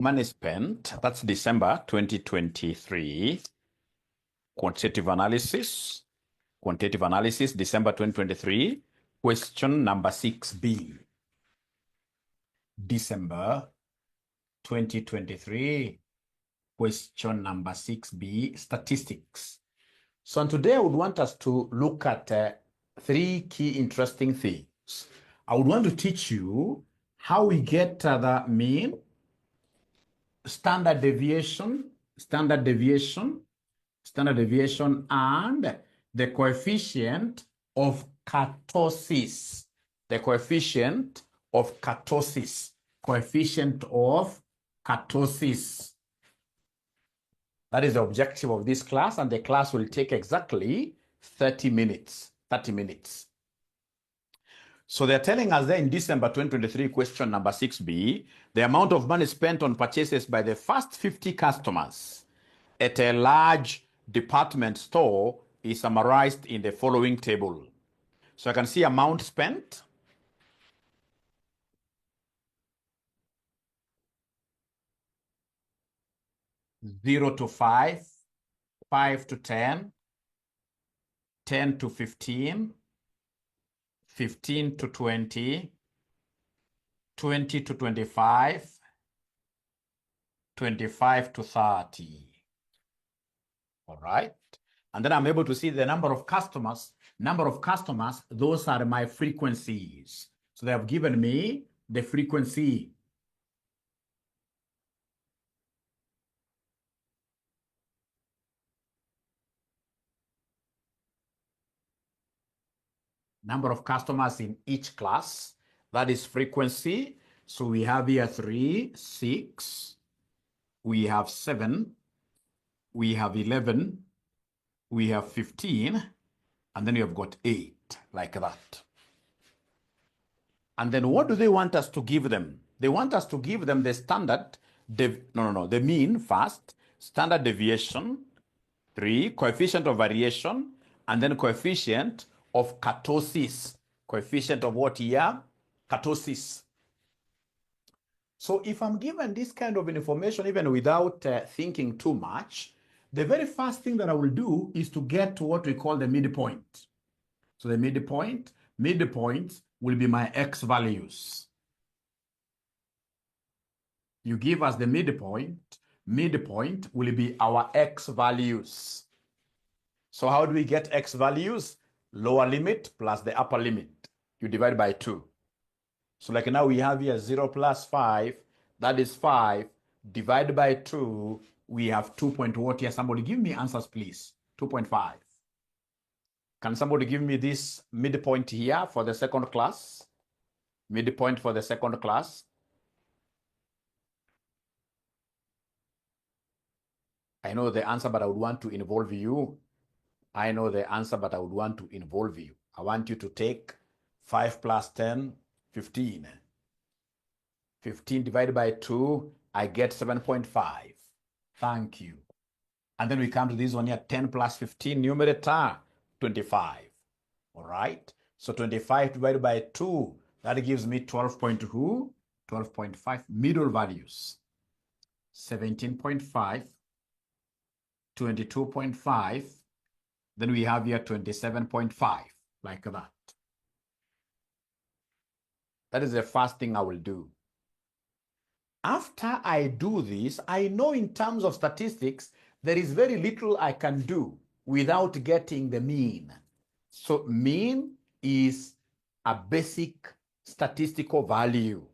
money spent, that's December 2023, quantitative analysis, December 2023, question number 6B. December 2023, question number 6B, statistics. So today I would want us to look at 3 key interesting things. I would want to teach you how we get the mean, standard deviation, and the coefficient of kurtosis. That is the objective of this class, and the class will take exactly 30 minutes. So they're telling us that in December 2023, question number 6B, the amount of money spent on purchases by the first 50 customers at a large department store is summarized in the following table. So I can see amount spent, (0 to 5, 5 to 10, 10 to 15, 15 to 20, 20 to 25, 25 to 30. All right. And then I'm able to see the number of customers. Those are my frequencies. So they have given me the frequency. Number of customers in each class, that is frequency. So we have here 3, 6, we have 7, we have 11, we have 15, and then you have got 8, like that. And then what do they want us to give them? They want us to give them the standard, the mean first, standard deviation, 3, coefficient of variation, and then coefficient of kurtosis. Coefficient of what here? Kurtosis. So if I'm given this kind of information, even without thinking too much, the very first thing that I will do is to get to what we call the midpoint. So the midpoint will be my x values. You give us the midpoint will be our x values. So how do we get x values? Lower limit plus the upper limit. You divide by 2. So like now we have here 0 plus 5, that is 5. Divide by 2, we have 2 point what here? Somebody give me answers, please. 2.5. Can somebody give me this midpoint here for the second class? Midpoint for the second class. I know the answer, but I would want to involve you. I know the answer, but I would want to involve you. I want you to take 5 plus 10, 15. 15 divided by 2, I get 7.5. Thank you. And then we come to this one here, 10 plus 15, numerator, 25. All right. So 25 divided by 2, that gives me 12.2, 12.5 middle values. 17.5, 22.5, then we have here 27.5, like that. That is the first thing I will do. After I do this, I know in terms of statistics, there is very little I can do without getting the mean. So mean is a basic statistical value.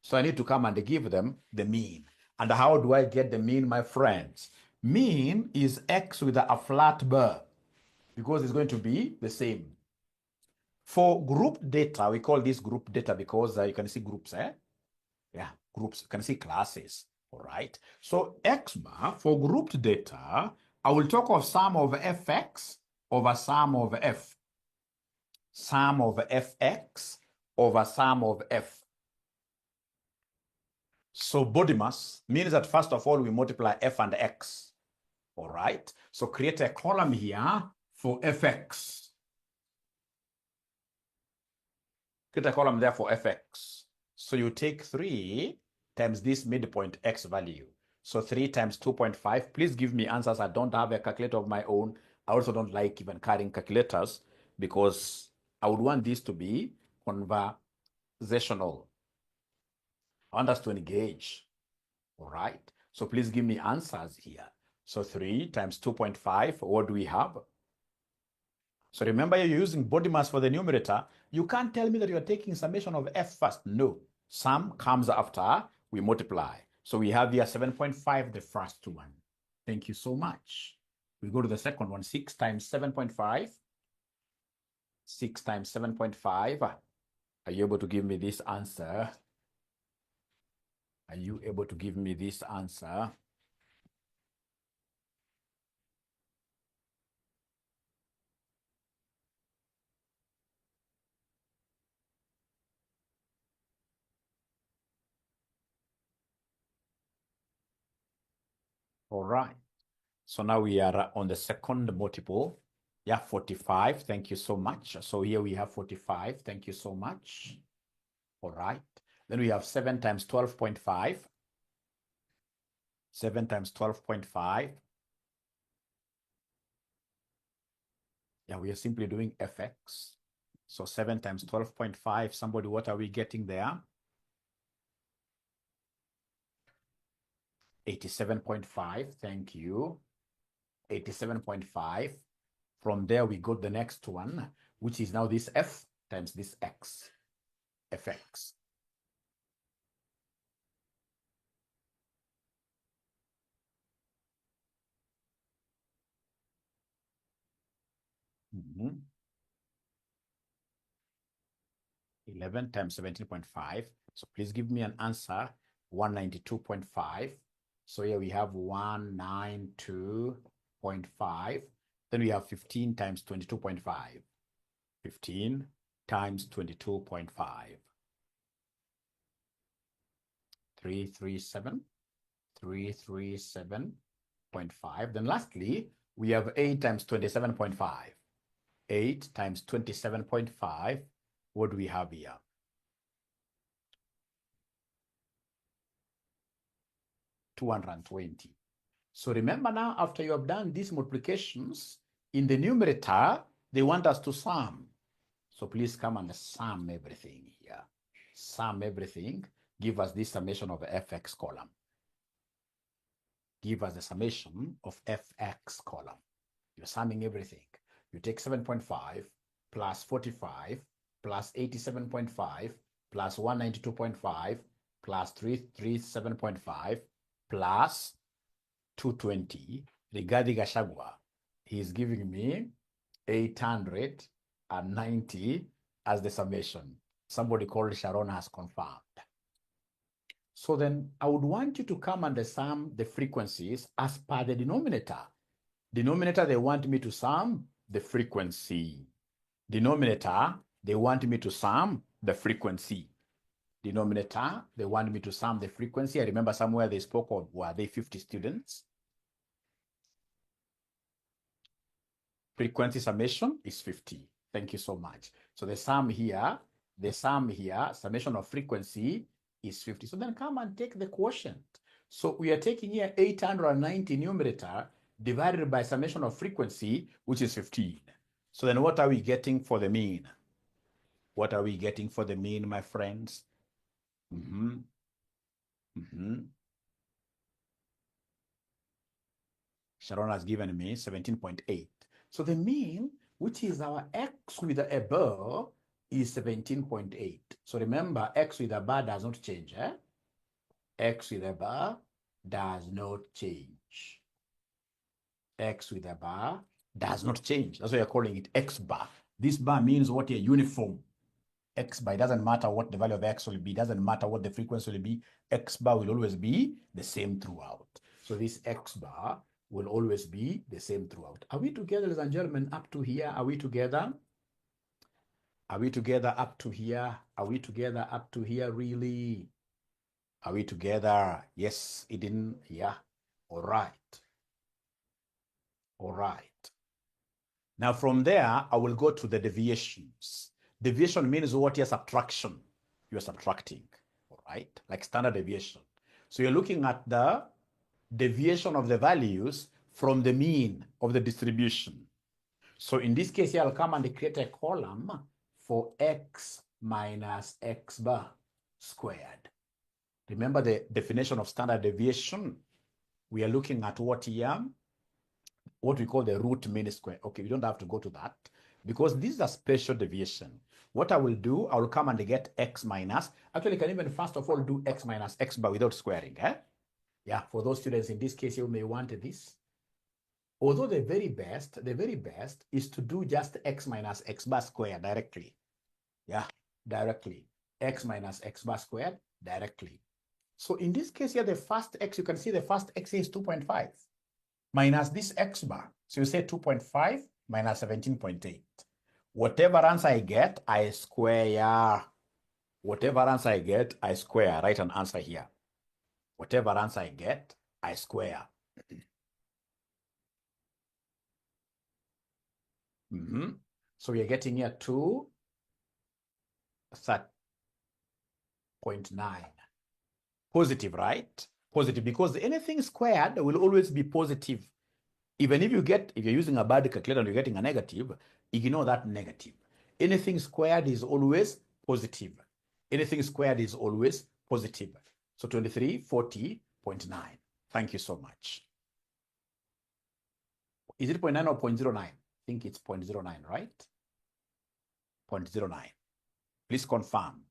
So I need to come and give them the mean. And how do I get the mean, my friends? Mean is x with a flat bar, because it's going to be the same. For group data, we call this group data because you can see groups, Yeah, groups, you can see classes, all right? So x bar, for grouped data, I will talk of sum of fx over sum of f. Sum of fx over sum of f. So body mass means that first of all, we multiply f and x, all right? So create a column here for fx. Create a column there for fx. So you take 3 times this midpoint x value. So 3 times 2.5. Please give me answers. I don't have a calculator of my own. I also don't like even carrying calculators because I would want this to be conversational. I want us to engage. All right. So please give me answers here. So 3 times 2.5, what do we have? So remember, you're using body mass for the numerator. You can't tell me that you're taking summation of f first. No. Sum comes after we multiply. So we have here 7.5, the first one. Thank you so much. We go to the second one, 6 times 7.5. 6 times 7.5. Are you able to give me this answer? Are you able to give me this answer? All right. So now we are on the second multiple. Yeah, 45. Thank you so much. So here we have 45. Thank you so much. All right. Then we have 7 times 12.5. 7 times 12.5. Yeah, we are simply doing fx. So 7 times 12.5. Somebody, what are we getting there? 87.5. Thank you. 87.5. From there, we got the next one, which is now this f times this x. Fx. Mm-hmm. 11 times 17.5. So please give me an answer. 192.5. So here we have 192.5. Then we have 15 times 22.5. 15 times 22.5. 337. 337.5. Then lastly, we have 8 times 27.5. 8 times 27.5. What do we have here? 220. So remember now, after you have done these multiplications, in the numerator, they want us to sum. So please come and sum everything here. Sum everything. Give us this summation of the fx column. Give us the summation of fx column. You're summing everything. You take 7.5 plus 45 plus 87.5 plus 192.5 plus 337.5 plus 220. Regarding Gashagwa, he's giving me 890 as the summation. Somebody called Sharon has confirmed. So then I would want you to come and sum the frequencies as per the denominator. Denominator, they want me to sum the frequency. Denominator, they want me to sum the frequency. Denominator, they want me to sum the frequency. I remember somewhere they spoke of, were they 50 students? Frequency summation is 50. Thank you so much. So the sum here, summation of frequency is 50. So then come and take the quotient. So we are taking here 890 numerator divided by summation of frequency, which is 15. So then what are we getting for the mean? What are we getting for the mean, my friends? Sharon has given me 17.8. So the mean, which is our x with a bar, is 17.8. So remember, x with a bar does not change. X with a bar does not change. X with a bar does not change. That's why you're calling it x bar. This bar means what? A uniform. X bar, it doesn't matter what the value of x will be, doesn't matter what the frequency will be, x bar will always be the same throughout. So this x bar will always be the same throughout. Are we together, ladies and gentlemen, up to here? Are we together? Are we together up to here? Are we together up to here, really? Are we together? Yes, it didn't, yeah. All right. All right. Now from there, I will go to the deviations. Deviation means what? Your subtraction. You're subtracting, all right? Like standard deviation. So you're looking at the deviation of the values from the mean of the distribution. So in this case, here I'll come and create a column for x minus x bar squared. Remember the definition of standard deviation? We are looking at what here? What we call the root mean square. Okay, we don't have to go to that because this is a special deviation. What I will do, I will come and get x minus. Actually, I can even first of all do x minus x bar without squaring. Yeah, for those students in this case, you may want this. Although the very best is to do just x minus x bar squared directly. Yeah, directly. X minus x bar squared directly. So in this case here, the first x, you can see the first x is 2.5 minus this x bar. So you say 2.5 minus 17.8. Whatever answer I get, I square. Whatever answer I get, I square. Write an answer here. Whatever answer I get, I square. So we are getting here 2.9. Positive, right? Positive, because anything squared will always be positive. Even if you're using a bad calculator and you're getting a negative, ignore that negative. Anything squared is always positive. Anything squared is always positive. So 2340.9. Thank you so much. Is it 0.9 or 0.09? I think it's 0.09, right? 0.09. Please confirm.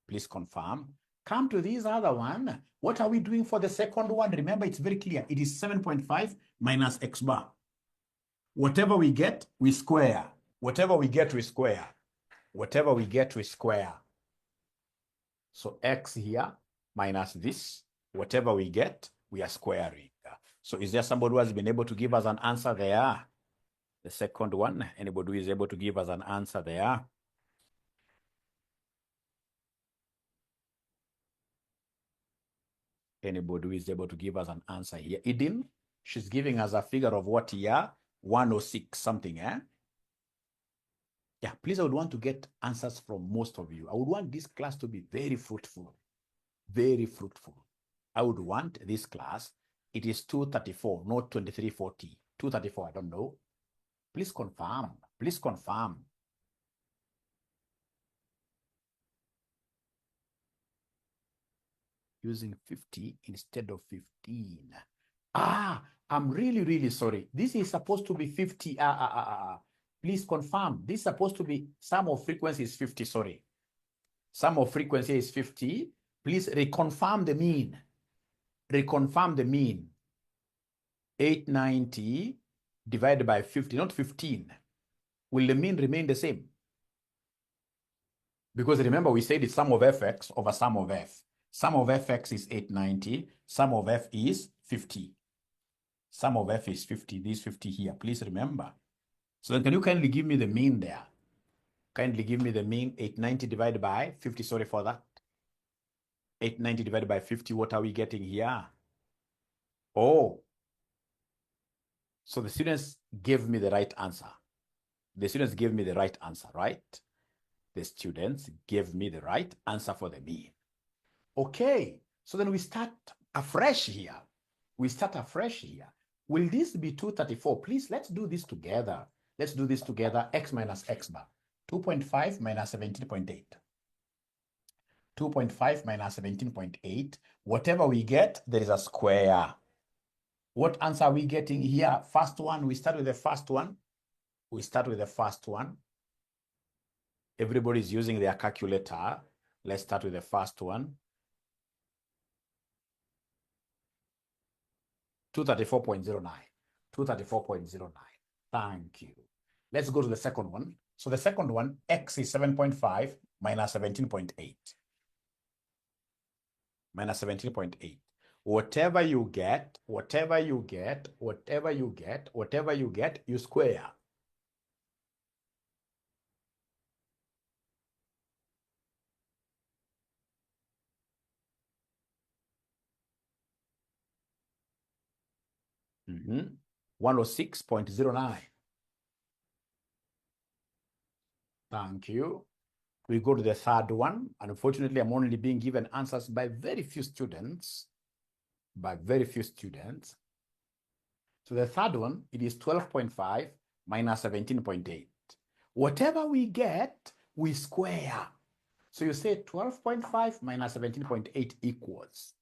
Please confirm. Come to this other one. What are we doing for the second one? Remember, it's very clear. It is 7.5 minus x bar. Whatever we get, we square. Whatever we get, we square. Whatever we get, we square. So x here minus this. Whatever we get, we are squaring. So is there somebody who has been able to give us an answer there? The second one, anybody who is able to give us an answer there? Anybody who is able to give us an answer here? Eden, she's giving us a figure of what here? 106 something, eh? Yeah, please, I would want to get answers from most of you. I would want this class to be very fruitful. Very fruitful. I would want this class, it is 234, not 2340. 234, I don't know. Please confirm. Please confirm. Using 50 instead of 15. I'm really, really sorry. This is supposed to be 50. Please confirm. This is supposed to be, sum of frequency is 50, sorry. Sum of frequency is 50. Please reconfirm the mean. Reconfirm the mean. 890 divided by 50, not 15. Will the mean remain the same? Because remember, we said it's sum of fx over sum of f. Sum of fx is 890. Sum of f is 50. Sum of f is 50. This 50 here. Please remember. So then can you kindly give me the mean there? Kindly give me the mean. 890 divided by 50. Sorry for that. 890 divided by 50. What are we getting here? Oh. So the students gave me the right answer. The students gave me the right answer, right? The students gave me the right answer for the mean. Okay, so then we start afresh here. We start afresh here. Will this be 234? Please, let's do this together. Let's do this together. X minus x bar. 2.5 minus 17.8. 2.5 minus 17.8. Whatever we get, there is a square. What answer are we getting here? First one, we start with the first one. We start with the first one. Everybody's using their calculator. Let's start with the first one. 234.09. 234.09. Thank you. Let's go to the second one. So the second one, x is 7.5 minus 17.8. Minus 17.8. Whatever you get, whatever you get, whatever you get, whatever you get, you square. Mm-hmm. 106.09. Thank you. We go to the third one. Unfortunately, I'm only being given answers by very few students. by very few students. So the third one, it is 12.5 minus 17.8. Whatever we get, we square. So you say 12.5 minus 17.8 equals.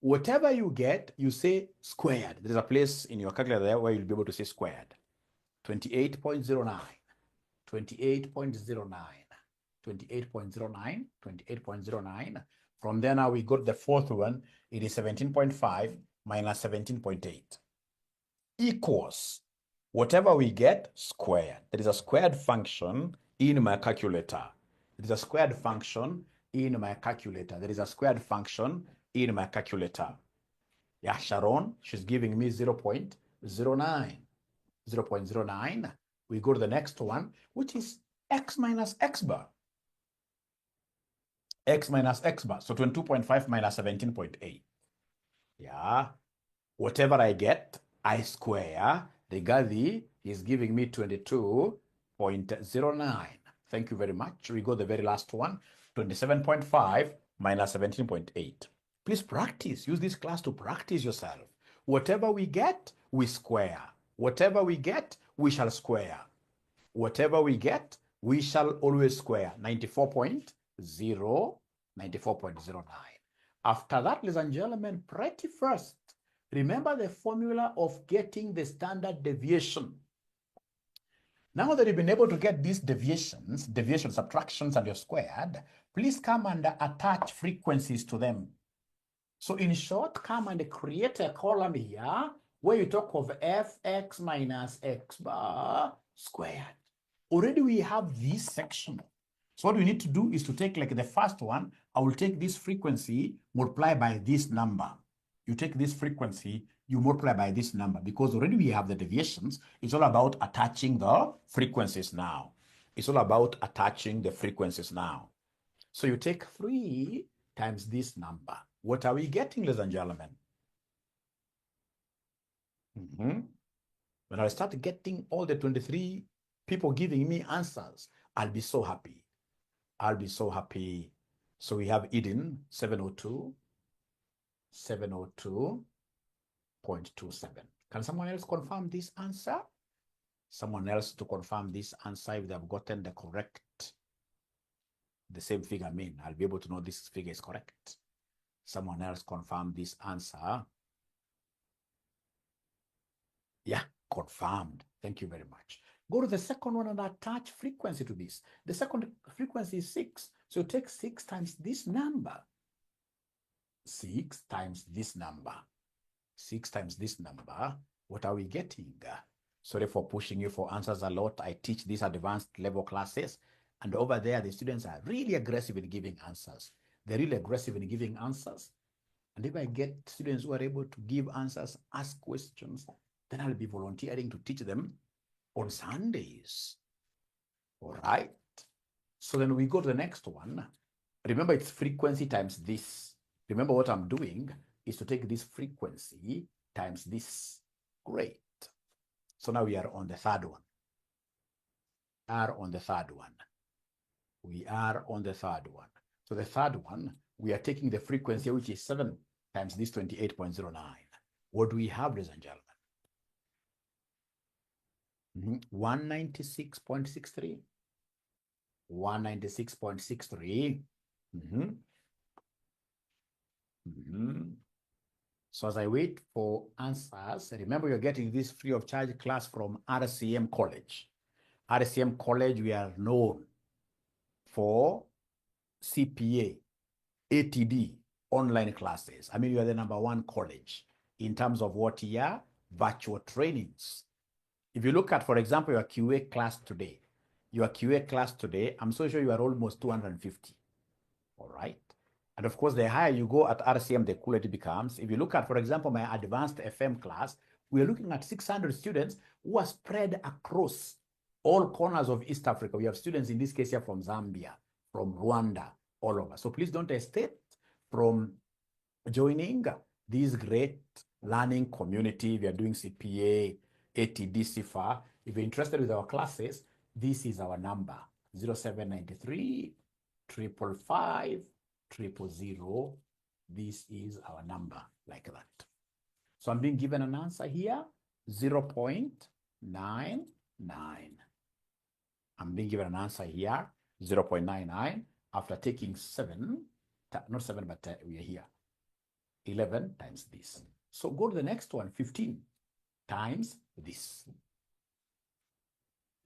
Whatever you get, you say squared. There's a place in your calculator there where you'll be able to say squared. 28.09, 28.09, 28.09, 28.09. From there now we got the fourth one. It is 17.5 minus 17.8 equals whatever we get squared. There is a squared function in my calculator. There is a squared function in my calculator. There is a squared function in my calculator. Yeah, Sharon, she's giving me 0.09. 0.09. We go to the next one, which is x minus x bar. X minus x bar. So 22.5 minus 17.8. Yeah. Whatever I get, I square. The Gadi is giving me 22.09. Thank you very much. We go to the very last one, 27.5 minus 17.8. Please practice. Use this class to practice yourself. Whatever we get, we square. Whatever we get, we shall square. Whatever we get, we shall always square. 94.0, 94.09. After that, ladies and gentlemen, pretty first, remember the formula of getting the standard deviation. Now that you've been able to get these deviations, subtractions, and your squared, please come and attach frequencies to them. So in short, come and create a column here where you talk of fx minus x bar squared. Already we have this section. So what we need to do is to take like the first one, I will take this frequency, multiply by this number. You take this frequency, you multiply by this number, because already we have the deviations. It's all about attaching the frequencies now. It's all about attaching the frequencies now. So you take 3 times this number. What are we getting, ladies and gentlemen? When I start getting all the 23 people giving me answers, I'll be so happy. I'll be so happy. So we have Eden, 702, 702.27. Can someone else confirm this answer? Someone else to confirm this answer if they have gotten the correct, the same figure. I mean, I'll be able to know this figure is correct. Someone else confirm this answer. Yeah, confirmed. Thank you very much. Go to the second one and attach frequency to this. The second frequency is 6. So take 6 times this number. 6 times this number. 6 times this number. What are we getting? Sorry for pushing you for answers a lot. I teach these advanced level classes, and over there, the students are really aggressive in giving answers. They're really aggressive in giving answers. And if I get students who are able to give answers, ask questions, then I'll be volunteering to teach them on Sundays. All right. So then we go to the next one. Remember, it's frequency times this. Remember, what I'm doing is to take this frequency times this. Great. So now we are on the third one. We are on the third one. So the third one, we are taking the frequency, which is 7 times this 28.09. What do we have, ladies and gentlemen? 196.63. 196.63. So as I wait for answers, remember you're getting this free of charge class from RCM College. RCM College, we are known for CPA, ATD, online classes. I mean, you are the #1 college in terms of what year? Virtual trainings. If you look at, for example, your QA class today, I'm so sure you are almost 250. All right. And of course, the higher you go at RCM, the cooler it becomes. If you look at, for example, my advanced FM class, we are looking at 600 students who are spread across all corners of East Africa. We have students in this case here from Zambia, from Rwanda, all over. So please don't hesitate from joining this great learning community. We are doing CPA, ATD, CIFA. If you're interested with our classes, this is our number, 0793 555 000. This is our number, like that. So I'm being given an answer here, 0.99. I'm being given an answer here, 0.99, after taking 7, not 7, but we are here, 11 times this. So go to the next one, 15 times this.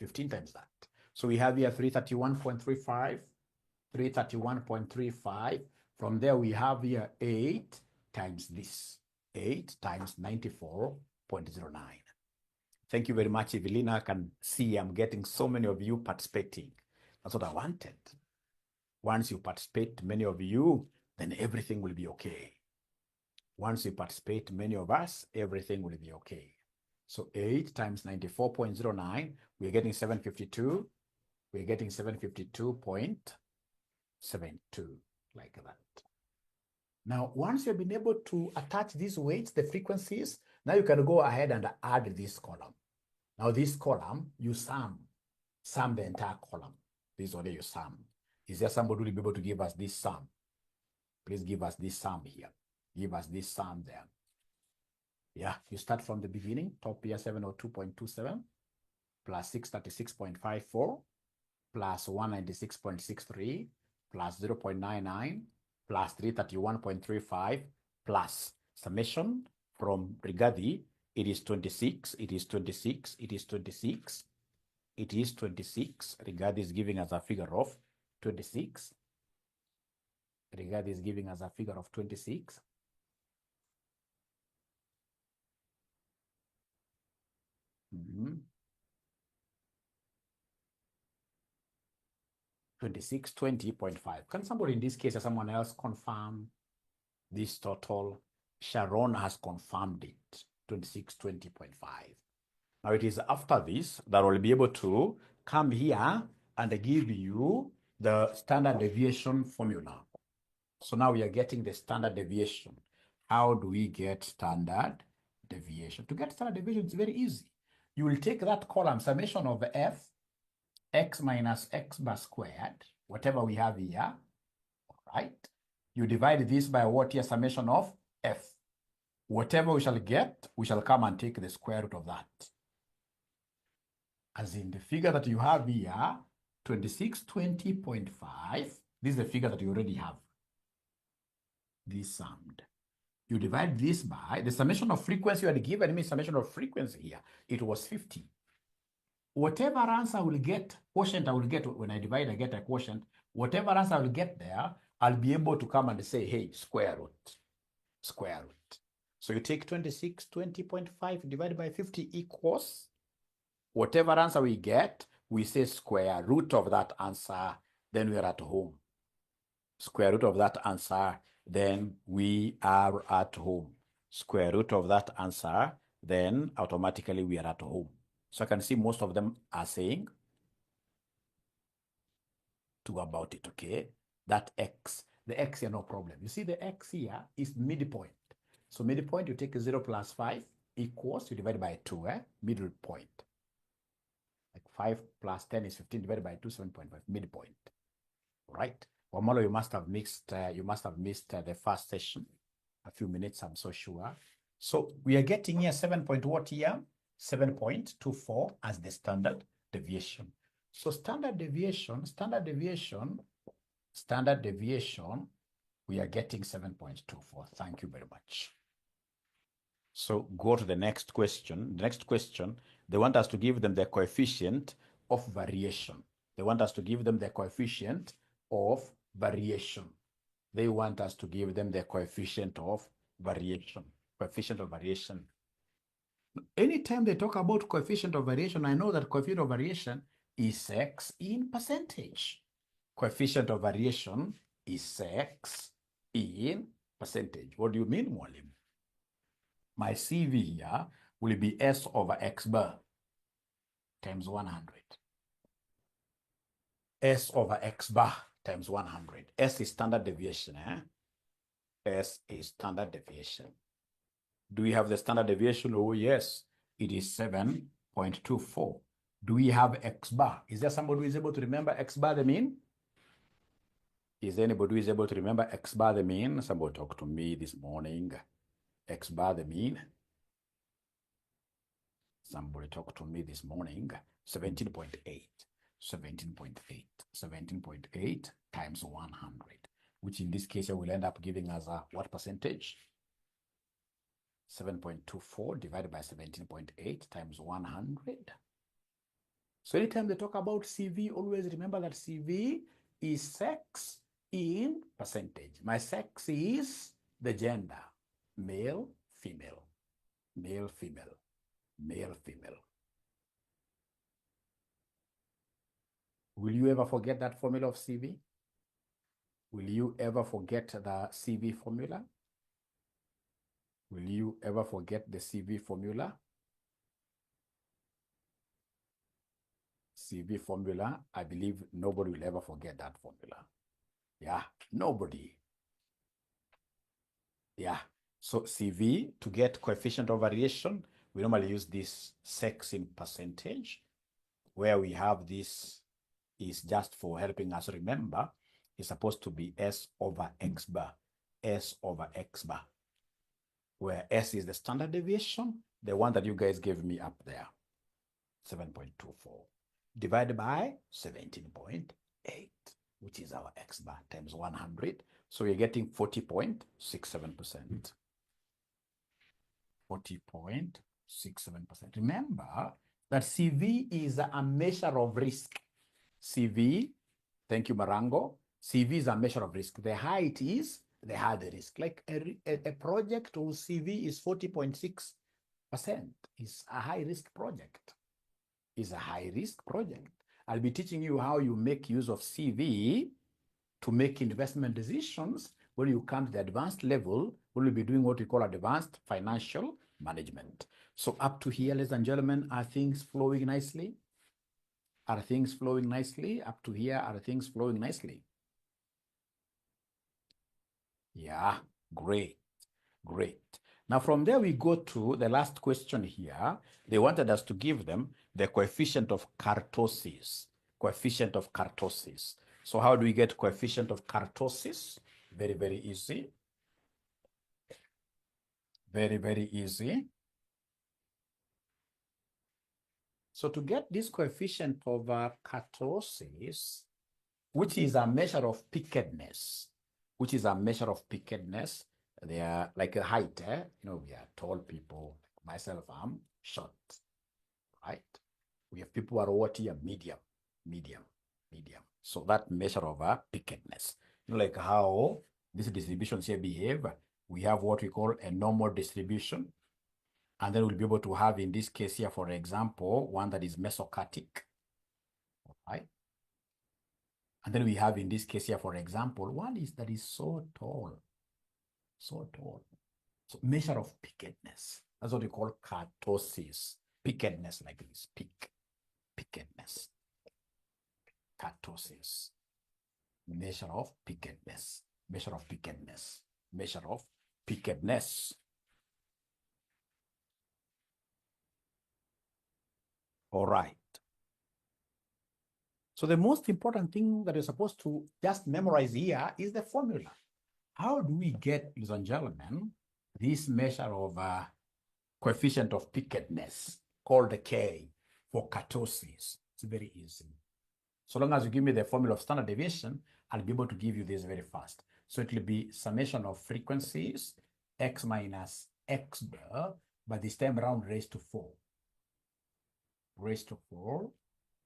15 times that. So we have here 331.35, 331.35. From there, we have here 8 times this. 8 times 94.09. Thank you very much, Evelina. I can see I'm getting so many of you participating. That's what I wanted. Once you participate, many of you, then everything will be okay. Once you participate, many of us, everything will be okay. So 8 times 94.09, we're getting 752. We're getting 752.72, like that. Now, once you've been able to attach these weights, the frequencies, now you can go ahead and add this column. Now, this column, you sum the entire column. This is what you sum. Is there somebody who will be able to give us this sum? Please give us this sum here. Give us this sum there. Yeah, you start from the beginning, top here 702.27 plus 636.54 plus 196.63 plus 0.99 plus 331.35 plus summation from Rigathi, it is 26, it is 26, it is 26, it is 26. Rigathi is giving us a figure of 26. Rigathi is giving us a figure of 26. Mm-hmm. 2620.5. Can somebody in this case or someone else confirm this total? Sharon has confirmed it, 2620.5. Now it is after this that we'll be able to come here and give you the standard deviation formula. So now we are getting the standard deviation. How do we get standard deviation? To get standard deviation, it's very easy. You will take that column, summation of f, x minus x bar squared, whatever we have here, all right? You divide this by what here, summation of f. Whatever we shall get, we shall come and take the square root of that. As in the figure that you have here, 2620.5, this is the figure that you already have. This summed. You divide this by the summation of frequency you had given me, summation of frequency here, it was 50. Whatever answer I will get, quotient I will get, when I divide, I get a quotient. Whatever answer I will get there, I'll be able to come and say, hey, square root. Square root. So you take 2620.5 divided by 50 equals, whatever answer we get, we say square root of that answer, then we are at home. Square root of that answer, then we are at home. Square root of that answer, then automatically we are at home. So I can see most of them are saying two about it, okay? That x, the x here, no problem. You see the x here is midpoint. So midpoint, you take 0 plus 5 equals, you divide by 2, middle point. Like 5 plus 10 is 15 divided by 2, 7.5, midpoint, right? Wamalo, you must have missed the first session, a few minutes, I'm so sure. So we are getting here 7 point what here? 7.24 as the standard deviation. So standard deviation, we are getting 7.24. Thank you very much. So go to the next question. The next question, they want us to give them the coefficient of variation. They want us to give them the coefficient of variation. They want us to give them the coefficient of variation. Coefficient of variation. Anytime they talk about coefficient of variation, I know that coefficient of variation is x in percentage. Coefficient of variation is x in percentage. What do you mean, Mwalim? My CV here will be S over X bar times 100. S over X bar times 100. S is standard deviation, S is standard deviation. Do we have the standard deviation? Oh, yes, it is 7.24. Do we have X bar? Is there somebody who is able to remember X bar, the mean? Is anybody who is able to remember X bar the mean? Somebody talked to me this morning. X bar the mean. Somebody talked to me this morning. 17.8. 17.8. 17.8 times 100, which in this case will end up giving us a what percentage? 7.24 divided by 17.8 times 100. So anytime they talk about CV, always remember that CV is sex in percentage. My sex is the gender, male, female, male, female, male, female. Will you ever forget that formula of CV? Will you ever forget the CV formula? Will you ever forget the CV formula? CV formula, I believe nobody will ever forget that formula. Yeah, nobody. Yeah, so CV, to get coefficient of variation, we normally use this sex in percentage, where we have this is just for helping us remember, it's supposed to be S over X bar, S over X bar, where S is the standard deviation, the one that you guys gave me up there, 7.24, divided by 17.8, which is our X bar, times 100. So we're getting 40.67%. 40.67%. Remember that CV is a measure of risk. CV, thank you, Marango. CV is a measure of risk. The higher it is, the higher the risk. Like a project whose CV is 40.6% is a high-risk project. Is a high-risk project. I'll be teaching you how you make use of CV to make investment decisions. When you come to the advanced level, we'll be doing what we call advanced financial management. So up to here, ladies and gentlemen, are things flowing nicely? Are things flowing nicely? Up to here, are things flowing nicely? Yeah, great, great. Now from there, we go to the last question here. They wanted us to give them the coefficient of kurtosis. Coefficient of kurtosis. So how do we get coefficient of kurtosis? Very, very easy. Very, very easy. So to get this coefficient of kurtosis, which is a measure of pickedness, they are like a height, you know, we are tall people. Myself, I'm short, right? We have people who are what here, medium. So that measure of pickedness, you know, like how these distributions here behave. We have what we call a normal distribution. And then we'll be able to have, in this case here, for example, one that is mesocartic, right? And then we have, in this case here, for example, one that is so tall. So measure of pickedness. That's what we call kurtosis. Pickedness, like this, pickedness. Kurtosis. Measure of pickedness. Measure of pickedness. Measure of pickedness. All right. So the most important thing that you're supposed to just memorize here is the formula. How do we get, ladies and gentlemen, this measure of coefficient of pickedness called the K for kurtosis? It's very easy. So long as you give me the formula of standard deviation, I'll be able to give you this very fast. So it will be summation of frequencies, X minus X bar, but this time around raised to 4. Raised to 4.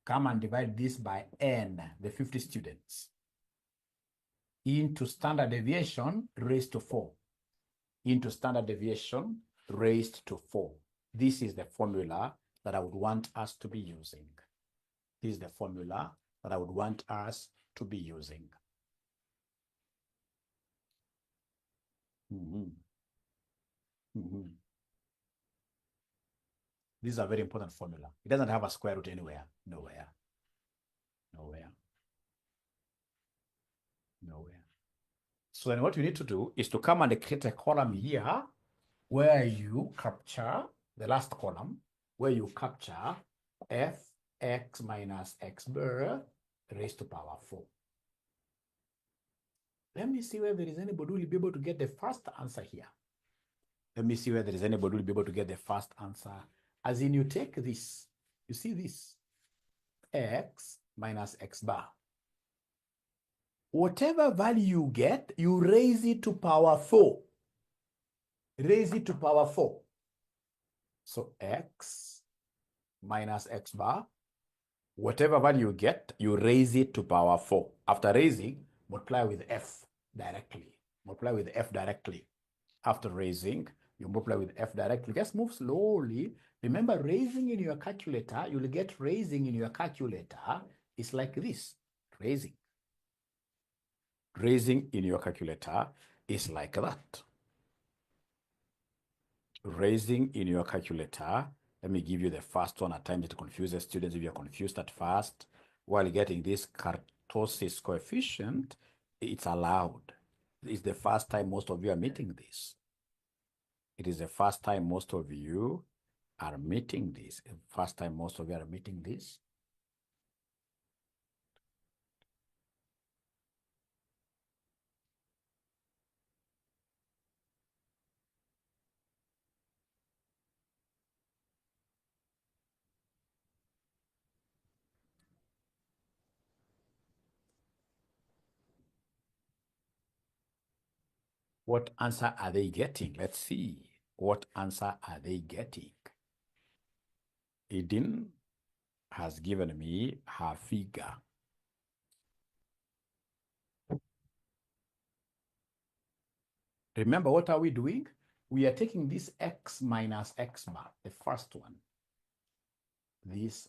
Come and divide this by N, the 50 students, into standard deviation raised to 4. Into standard deviation raised to 4. This is the formula that I would want us to be using. This is the formula that I would want us to be using. This is a very important formula. It doesn't have a square root anywhere. Nowhere. So then what you need to do is to come and create a column here where you capture the last column, where you capture fx minus x bar raised to power 4. Let me see whether there is anybody who will be able to get the first answer here. Let me see whether there is anybody who will be able to get the first answer. As in, you take this, you see this, x minus x bar. Whatever value you get, you raise it to power 4. Raise it to power 4. So x minus x bar, whatever value you get, you raise it to power 4. After raising, multiply with f directly. Multiply with f directly. After raising, you multiply with f directly. Just move slowly. Remember, raising in your calculator, you'll get raising in your calculator. It's like this, raising. Raising in your calculator is like that. Raising in your calculator, let me give you the first one at times to confuse the students if you're confused at first. While getting this kurtosis coefficient, it's allowed. It's the first time most of you are meeting this. It is the first time most of you are meeting this. First time most of you are meeting this. What answer are they getting? Let's see. What answer are they getting? Eden has given me her figure. Remember, what are we doing? We are taking this x minus x bar, the first one. This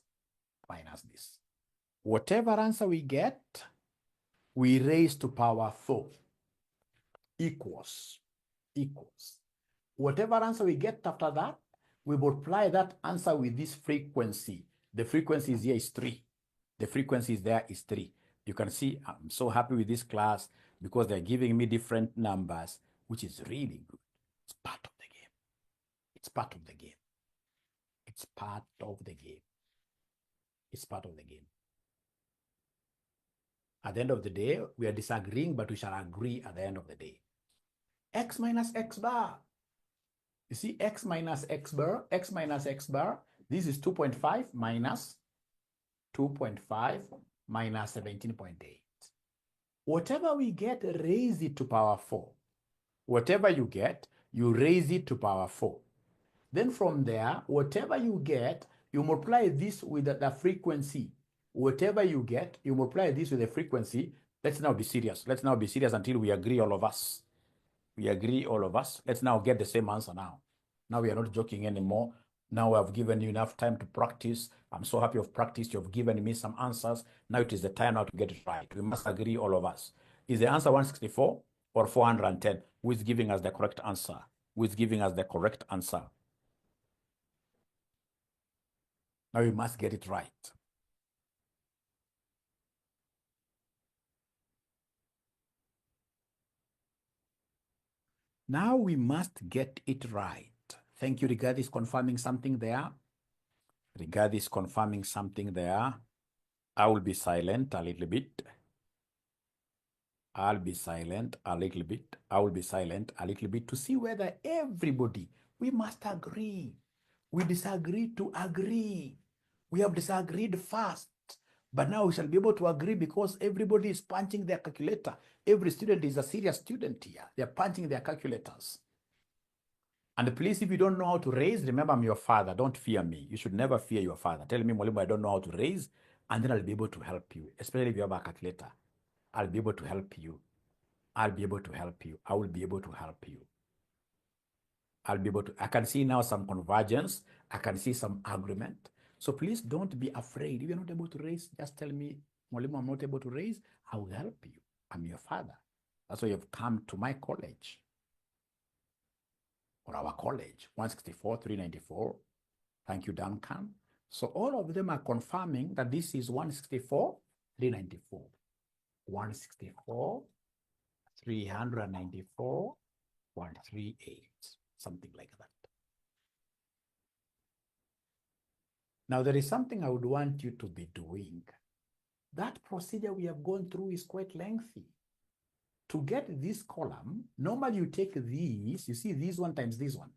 minus this. Whatever answer we get, we raise to power 4. Equals. Whatever answer we get after that, we multiply that answer with this frequency. The frequency is here is 3. The frequency is there is 3. You can see I'm so happy with this class because they're giving me different numbers, which is really good. It's part of the game. It's part of the game. It's part of the game. It's part of the game. At the end of the day, we are disagreeing, but we shall agree at the end of the day. X minus X bar. You see, X minus X bar, this is 2.5 minus 2.5 minus 17.8. Whatever we get, raise it to power 4. Whatever you get, you raise it to power 4. Then from there, whatever you get, you multiply this with the frequency. Whatever you get, you multiply this with the frequency. Let's now be serious. Let's now be serious until we agree, all of us. We agree, all of us. Let's now get the same answer now. Now we are not joking anymore. Now I've given you enough time to practice. I'm so happy you've practiced. You've given me some answers. Now it is the time now to get it right. We must agree, all of us. Is the answer 164 or 410? Who is giving us the correct answer? Who is giving us the correct answer? Now we must get it right. Now we must get it right. Thank you. Regard is confirming something there. Regard is confirming something there. I will be silent a little bit. I'll be silent a little bit. I will be silent a little bit to see whether everybody, we must agree. We disagree to agree. We have disagreed first, but now we shall be able to agree because everybody is punching their calculator. Every student is a serious student here. They're punching their calculators. And please, if you don't know how to raise, remember I'm your father. Don't fear me. You should never fear your father. Tell me, Mwalimu, I don't know how to raise, and then I'll be able to help you, especially if you have a calculator. I'll be able to help you. I'll be able to help you. I will be able to help you. I'll be able to. I can see now some convergence. I can see some agreement. So please don't be afraid. If you're not able to raise, just tell me, Mwalimu, I'm not able to raise. I will help you. I'm your father. That's why you've come to my college. Or our college, 164, 394. Thank you, Duncan. So all of them are confirming that this is 164, 394. 164, 394, 138, something like that. Now, there is something I would want you to be doing. That procedure we have gone through is quite lengthy. to get this column, normally you take these, you see this one times this one.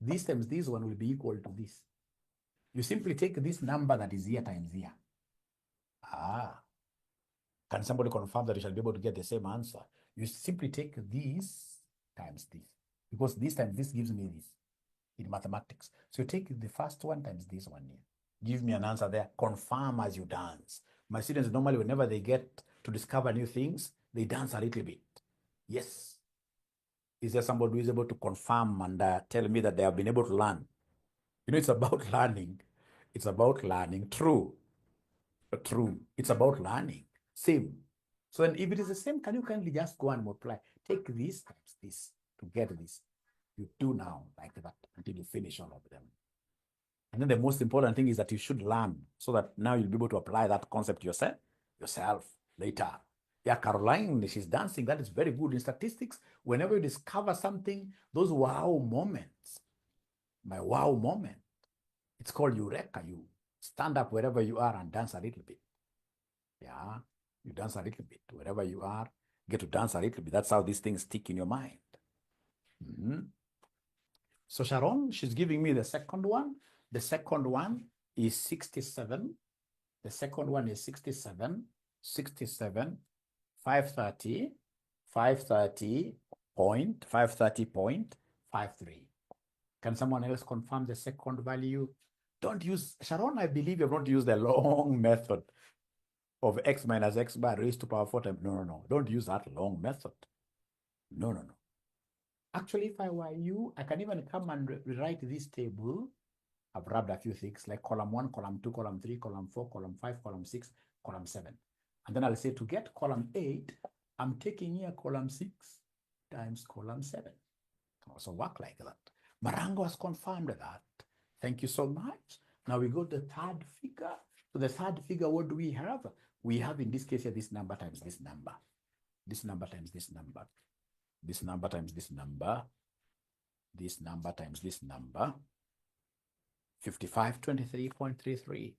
This times this one will be equal to this. You simply take this number that is here times here. Can somebody confirm that you shall be able to get the same answer? You simply take this times this, because this times this gives me this in mathematics. So you take the first one times this one here. Give me an answer there. Confirm as you dance. My students, normally whenever they get to discover new things, they dance a little bit. Yes. Is there somebody who is able to confirm and tell me that they have been able to learn? You know, it's about learning. It's about learning. True. True. It's about learning. Same. So then if it is the same, can you kindly just go and multiply? Take this times this to get this. You do now like that until you finish all of them. And then the most important thing is that you should learn so that now you'll be able to apply that concept yourself later. Yeah, Caroline, she's dancing. That is very good. In statistics, whenever you discover something, those wow moments, my wow moment, it's called eureka. You stand up wherever you are and dance a little bit. Yeah, you dance a little bit. Wherever you are, get to dance a little bit. That's how these things stick in your mind. So Sharon, she's giving me the second one. The second one is 67. The second one is 67, 530, 530.53. Can someone else confirm the second value? Don't use, Sharon, I believe you've not used the long method of x minus x bar raised to power 4 times. No. Don't use that long method. No. Actually, if I were you, I can even come and rewrite this table. I've rubbed a few things like column 1, column 2, column 3, column 4, column 5, column 6, column 7. And then I'll say to get column 8, I'm taking here column 6 times column 7. Can also work like that. Marango has confirmed that. Thank you so much. Now we go to the third figure. So the third figure, what do we have? We have in this case here this number times this number. This number times this number. This number times this number. This number times this number. 5523.33.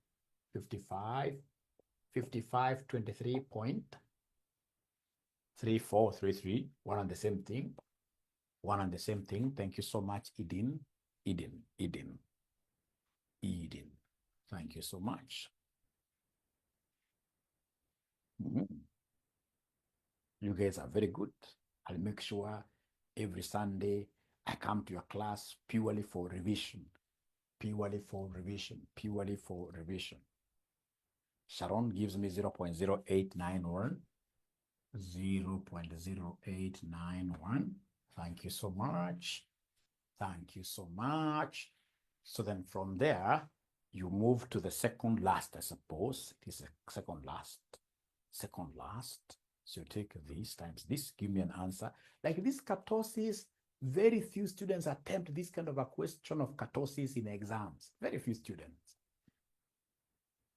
5523.3433. One and the same thing. One and the same thing. Thank you so much, Eden. Thank you so much. You guys are very good. I'll make sure every Sunday I come to your class purely for revision. Sharon gives me 0.0891. 0.0891. Thank you so much. So then from there, you move to the second last, I suppose. It is a second last. So you take this times this, give me an answer. Like this kurtosis, very few students attempt this kind of a question of kurtosis in exams. Very few students.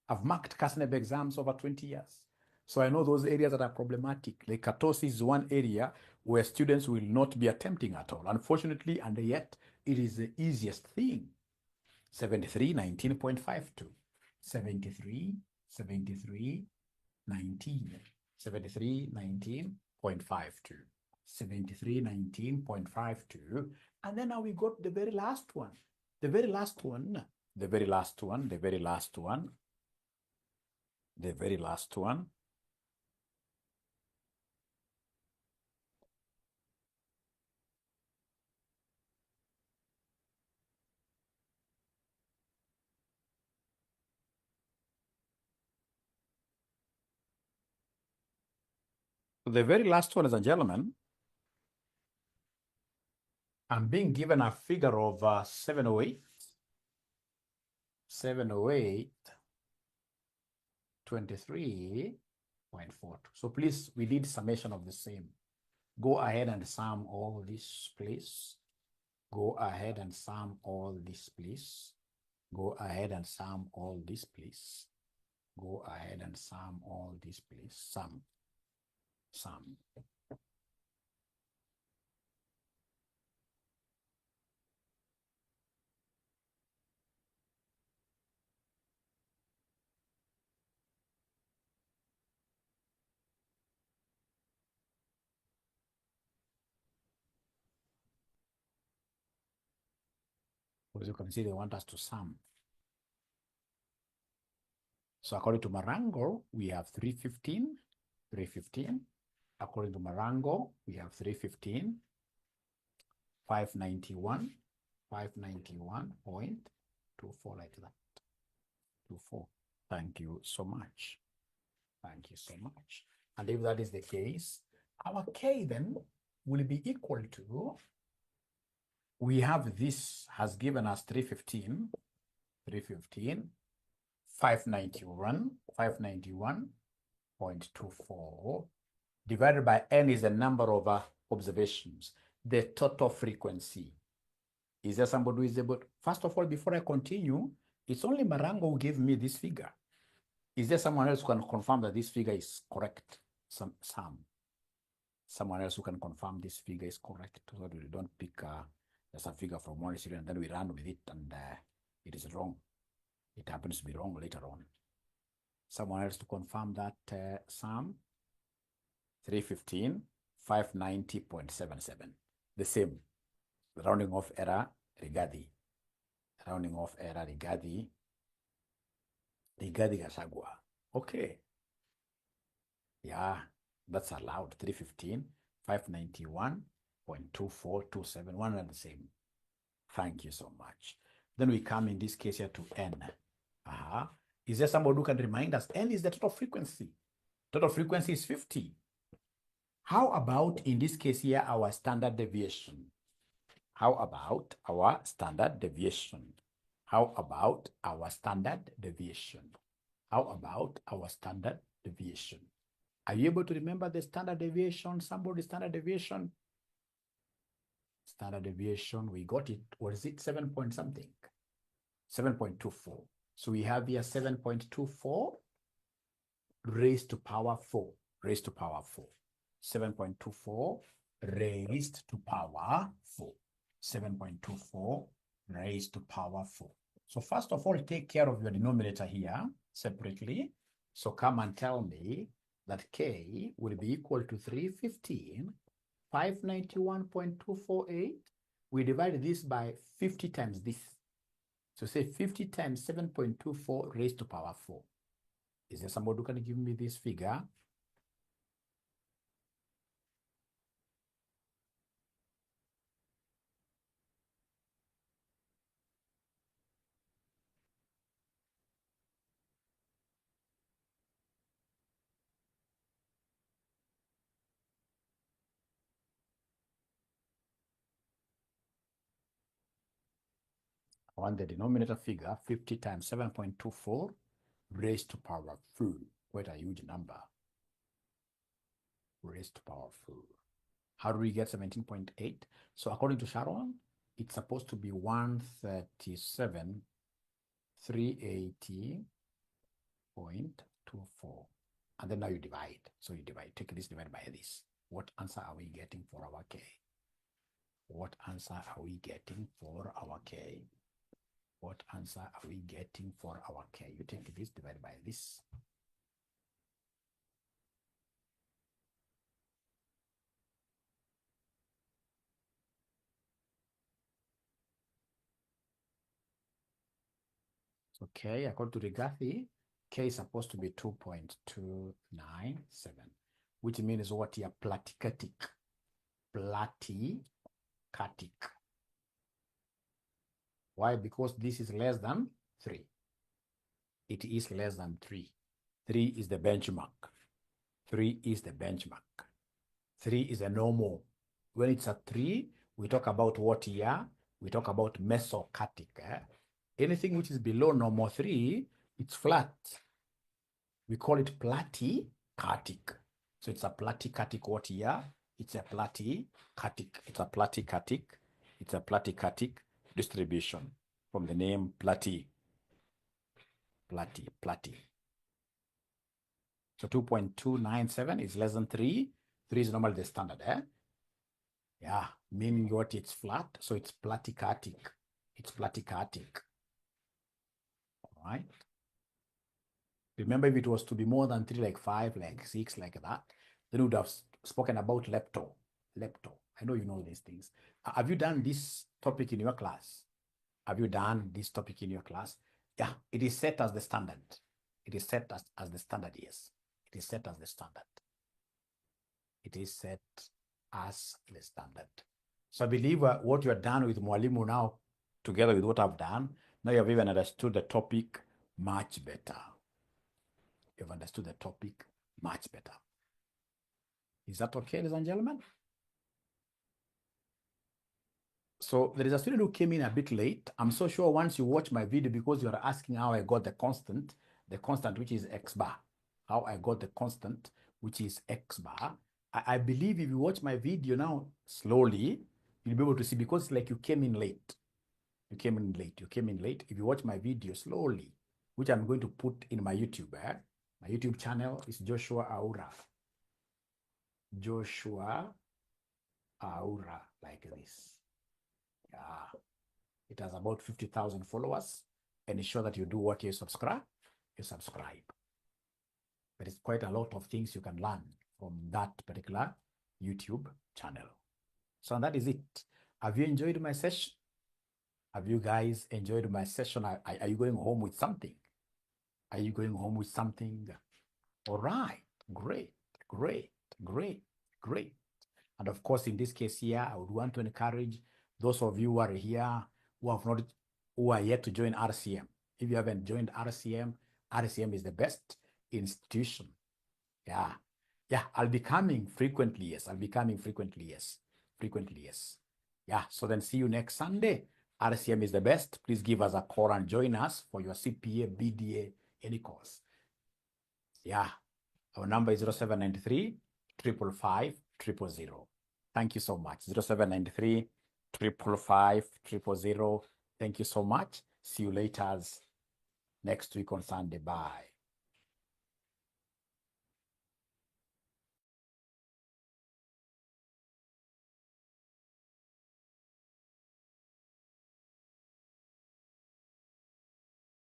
I've marked KASNEB exams over 20 years. So I know those areas that are problematic. Like kurtosis is one area where students will not be attempting at all, unfortunately, and yet it is the easiest thing. 73, 19.52. 73, 19. 73, 19.52. 73, 19.52. And then now we got the very last one. The very last one. The very last one, ladies and gentlemen, I'm being given a figure of 708. 23.42. So please, we need summation of the same. Go ahead and sum all this, please. Go ahead and sum all this, please. Go ahead and sum all this, please. Go ahead and sum all this, please. Sum. As you can see, they want us to sum. So according to Marango, we have 315, 315. According to Marango, we have 315, 591, 591.24, like that. 24. Thank you so much. Thank you so much. And if that is the case, our K then will be equal to, we have this has given us 315, 315, 591, 591.24 divided by N is the number of observations, the total frequency. Is there somebody who is able to, first of all, before I continue, it's only Marango who gave me this figure. Is there someone else who can confirm that this figure is correct? Someone else who can confirm this figure is correct, so that we don't pick just a figure from one student and then we run with it and it is wrong. It happens to be wrong later on. Someone else to confirm that sum? 315, 590.77. The same. Rounding off error, Rigadi. Rounding off error, Rigadi Gachagua. Okay. Yeah, that's allowed. 315, 591.2427. One and the same. Thank you so much. Then we come in this case here to N. Is there somebody who can remind us? N is the total frequency. Total frequency is 50. How about in this case here, our standard deviation? How about our standard deviation? How about our standard deviation? How about our standard deviation? Are you able to remember the standard deviation? Somebody standard deviation? Standard deviation, we got it. What is it? 7 point something. 7.24. So we have here 7.24 raised to power 4. Raised to power 4. 7.24 raised to power 4. 7.24 raised to power 4. So first of all, take care of your denominator here separately. So come and tell me that K will be equal to 315, 591.248. We divide this by 50 times this. So say 50 times 7.24 raised to power 4. Is there somebody who can give me this figure? I want the denominator figure, 50 times 7.24 raised to power 4. Quite a huge number. Raised to power 4. How do we get 17.8? So according to Sharon, it's supposed to be 137,380.24. And then now you divide. So you divide, take this divided by this. What answer are we getting for our K? What answer are we getting for our K? What answer are we getting for our K? You take this divided by this. So K, according to Rigathi, K is supposed to be 2.297, which means what here? Platykatic. Platykatic. Why? Because this is less than 3. It is less than 3. 3 is the benchmark. 3 is the benchmark. 3 is a normal. When it's a 3, we talk about what here? We talk about mesokatic. Anything which is below normal 3, it's flat. We call it platykatic. So it's a platykatic what here? It's a platykatic. It's a platykatic. It's a platykatic distribution from the name platy. So 2.297 is less than 3. 3 is normally the standard, Yeah, meaning what? It's flat, so it's platykatic. It's platykatic. All right. Remember, if it was to be more than 3, like 5, like 6, like that, then we would have spoken about lepto. I know you know these things. Have you done this topic in your class? Have you done this topic in your class? Yeah, it is set as the standard. It is set as the standard, yes. It is set as the standard. It is set as the standard. So I believe what you have done with Mwalimu now, together with what I've done, now you have even understood the topic much better. You've understood the topic much better. Is that okay, ladies and gentlemen? So there is a student who came in a bit late. I'm so sure once you watch my video, because you are asking how I got the constant which is x bar, how I got the constant which is x bar. I believe if you watch my video now slowly, you'll be able to see, because it's like you came in late. You came in late. If you watch my video slowly, which I'm going to put in my YouTube, my YouTube channel is Joshua Aura. Joshua Aura, like this. Yeah. It has about 50,000 followers, and ensure that you do what you subscribe. You subscribe. There is quite a lot of things you can learn from that particular YouTube channel. So that is it. Have you enjoyed my session? Have you guys enjoyed my session? Are you going home with something? Are you going home with something? All right. Great. And of course, in this case here, I would want to encourage those of you who are here who are yet to join RCM. If you haven't joined RCM, RCM is the best institution. Yeah. I'll be coming frequently. Yes. Yeah. So then see you next Sunday. RCM is the best. Please give us a call and join us for your CPA, BDA, any course. Yeah. Our number is 0793 555 000. Thank you so much. 0793 555 000. Thank you so much. See you later next week on Sunday. Bye.